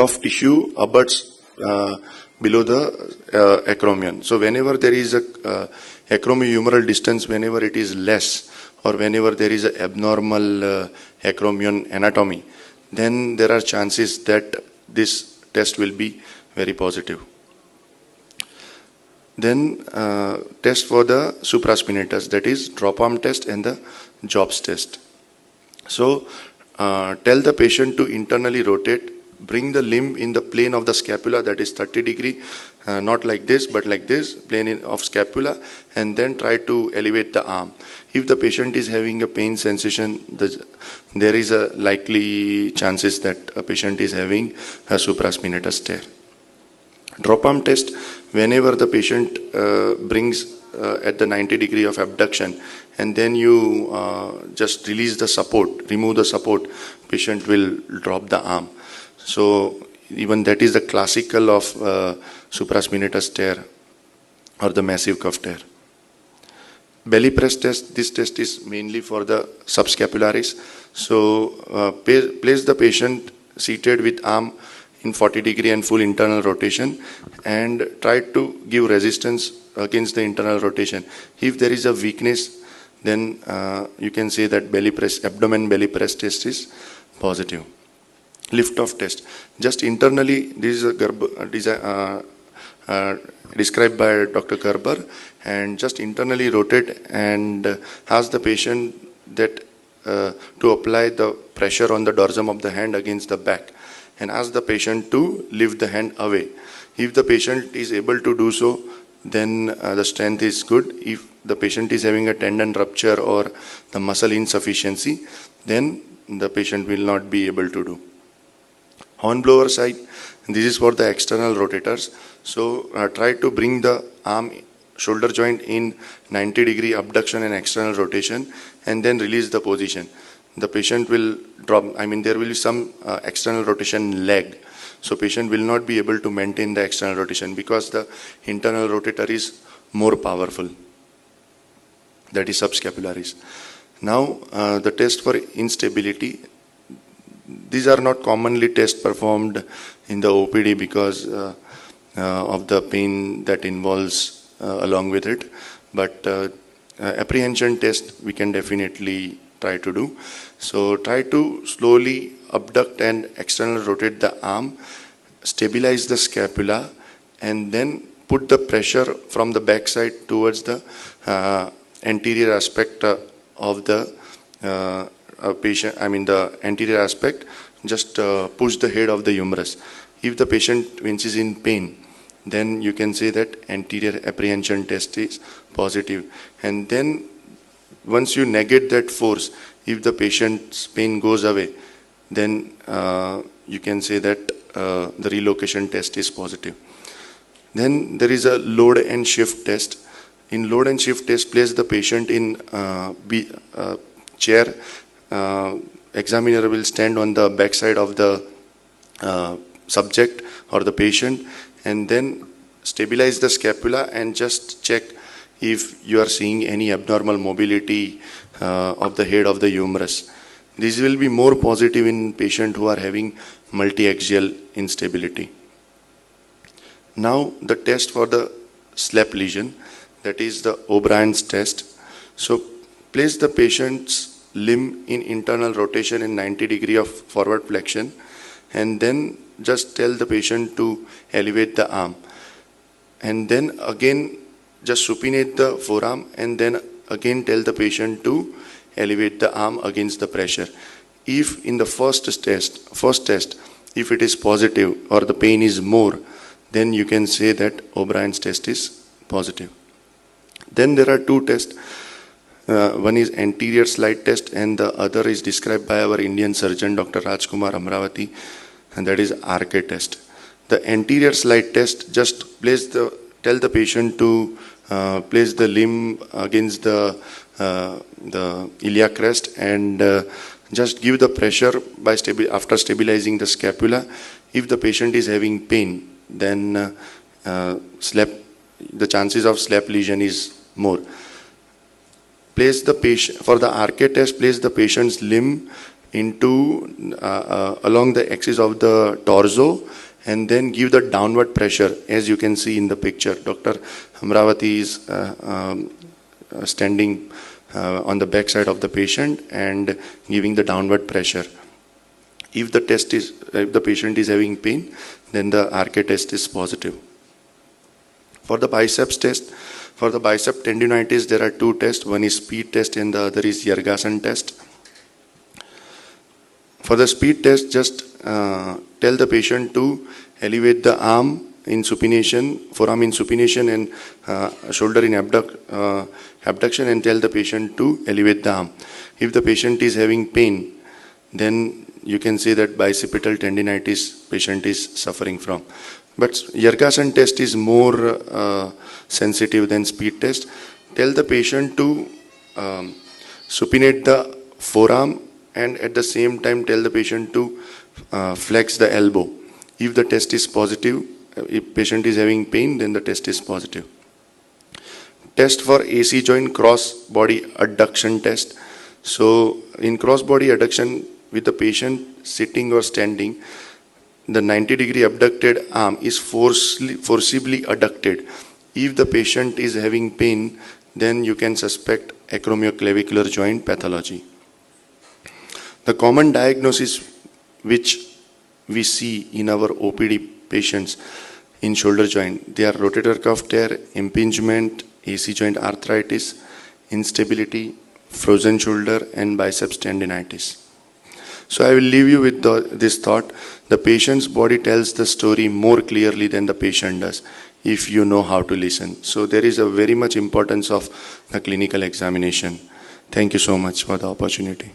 cuff tissue abuts below the acromion. So whenever there is a acromiohumeral distance, whenever it is less, or whenever there is an abnormal acromion anatomy, then there are chances that this test will be very positive. Then test for the supraspinatus, that is drop arm test and the Jobs test. So tell the patient to internally rotate, bring the limb in the plane of the scapula, that is 30 degree, not like this but like this, plane of scapula, and then try to elevate the arm. If the patient is having a pain sensation, there is a likely chances that a patient is having a supraspinatus tear. Drop arm test, whenever the patient brings at the 90 degree of abduction, and then you just release the support, remove the support, patient will drop the arm. So even that is the classical of supraspinatus tear or the massive cuff tear. Belly press test, this test is mainly for the subscapularis. So place the patient seated with arm in 40 degree and full internal rotation, and try to give resistance against the internal rotation. If there is a weakness, then you can say that belly press, abdomen belly press test is positive. Lift off test, just internally, this is described by Dr. Gerber, and just internally rotate and ask the patient that to apply the pressure on the dorsum of the hand against the back, and ask the patient to lift the hand away. If the patient is able to do so, then the strength is good. If the patient is having a tendon rupture or the muscle insufficiency, then the patient will not be able to do. Hornblower side, this is for the external rotators. So try to bring the arm shoulder joint in 90 degree abduction and external rotation, and then release the position. The patient will drop, there will be some external rotation lag. So patient will not be able to maintain the external rotation because the internal rotator is more powerful. That is subscapularis. Now the test for instability. These are not commonly tests performed in the OPD because of the pain that involves along with it. But apprehension test we can definitely try to do. So try to slowly abduct and external rotate the arm, stabilize the scapula, and then put the pressure from the backside towards the anterior aspect of the patient, the anterior aspect, just push the head of the humerus. If the patient winces in pain, then you can say that anterior apprehension test is positive. And then once you negate that force, if the patient's pain goes away, then you can say that the relocation test is positive. Then there is a load and shift test. In load and shift test, place the patient in chair. Examiner will stand on the backside of the subject or the patient, and then stabilize the scapula and just check if you are seeing any abnormal mobility of the head of the humerus. This will be more positive in patients who are having multi-axial instability. Now the test for the SLEP lesion, that is the O'Brien's test. So place the patient's limb in internal rotation in 90 degree of forward flexion, and then just tell the patient to elevate the arm, and then again just supinate the forearm, and then again tell the patient to elevate the arm against the pressure. If in the first test, if it is positive or the pain is more, then you can say that O'Brien's test is positive. Then there are two tests. One is anterior slide test, and the other is described by our Indian surgeon, Dr. Rajkumar Amravati, and that is RK test. The anterior slide test, just tell the patient to place the limb against the iliac crest, and just give the pressure after stabilizing the scapula. If the patient is having pain, then the chances of SLEP lesion is more. Place the patient for the RK test. Place the patient's limb into along the axis of the torso, and then give the downward pressure, as you can see in the picture. Dr. Amravati is standing on the back side of the patient and giving the downward pressure. If the patient is having pain, then the RK test is positive. For the biceps test, for the bicep tendinitis, there are two tests. One is speed test and the other is Yergason test. For the speed test, just tell the patient to elevate the arm in supination, forearm in supination, and shoulder in abduction, and tell the patient to elevate the arm. If the patient is having pain, then you can say that bicipital tendinitis patient is suffering from. But Yergason test is more sensitive than speed test. Tell the patient to supinate the forearm, and at the same time tell the patient to flex the elbow. If the test is positive, if patient is having pain, then the test is positive. Test for AC joint cross body adduction test. So in cross body adduction, with the patient sitting or standing, the 90-degree abducted arm is forcibly adducted. If the patient is having pain, then you can suspect acromioclavicular joint pathology. The common diagnosis which we see in our OPD patients in shoulder joint, they are rotator cuff tear, impingement, AC joint arthritis, instability, frozen shoulder, and biceps tendinitis. So I will leave you with this thought: the patient's body tells the story more clearly than the patient does, if you know how to listen. So there is a very much importance of the clinical examination. Thank you so much for the opportunity.